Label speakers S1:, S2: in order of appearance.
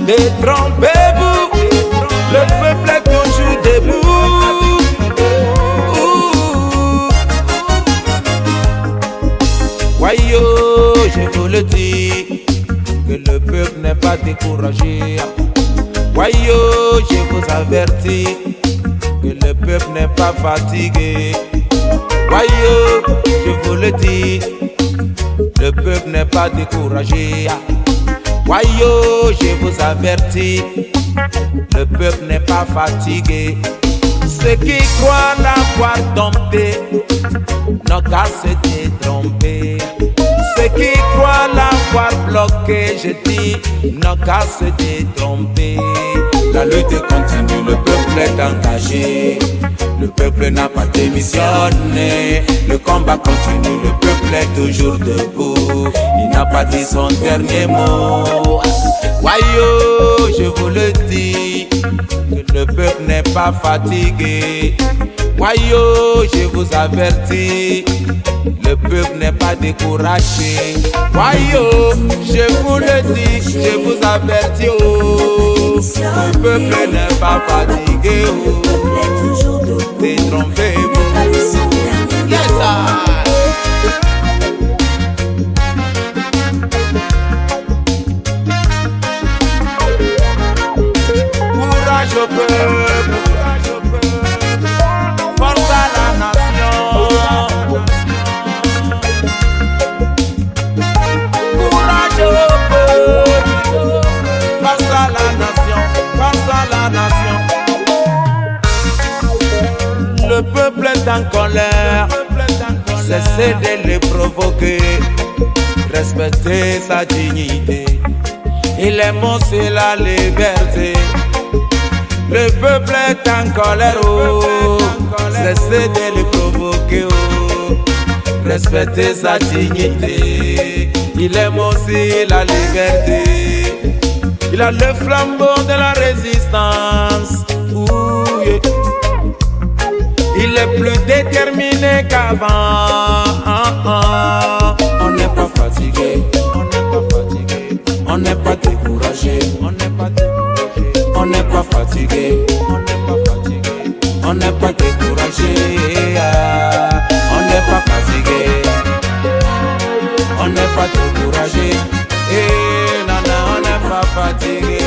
S1: Détrompez-vous, le peuple est toujours debout. Wayo, je vous le dis, que le peuple n'est pas découragé. Wayo, je vous avertis, que le peuple n'est pas fatigué. Wayo, je vous le dis, le peuple n'est pas découragé. Wayo, je vous avertis, le peuple n'est pas fatigué. Ceux qui croient l'avoir dompté n'ont qu'à se détromper. Ceux qui croient l'avoir bloqué, je dis, n'ont qu'à se détromper. La lutte continue, le peuple est engagé. Le peuple n'a pas démissionné. Le combat continue, le peuple est toujours debout. Il n'a pas dit son dernier mot. Wayo, je vous le dis, que le peuple n'est pas fatigué. Wayo, je vous avertis, le peuple n'est pas découragé. Wayo, je vous le dis, je vous avertis, oh, le peuple n'est pas fatigué. Oh, détrompez-vous. Yes, sir. Courage au peuple, force à la nation. Courage au peuple, force à la nation, force à la nation. Le peuple est en colère, cessez de le provoquer, respectez sa dignité. Il aime aussi la liberté. Le peuple est en colère, oh, cessez de le provoquer, oh, respectez sa dignité. Il aime aussi la liberté. Il a le flambeau de la résistance. Ouh, yeah. Il est plus déterminé qu'avant. On n'est pas fatigué, on n'est pas fatigué, on n'est pas découragé, on n'est pas découragé, on n'est pas fatigué, on n'est pas fatigué, on n'est pas découragé, on n'est pas fatigué, on n'est pas découragé, non, non, on n'est pas fatigué.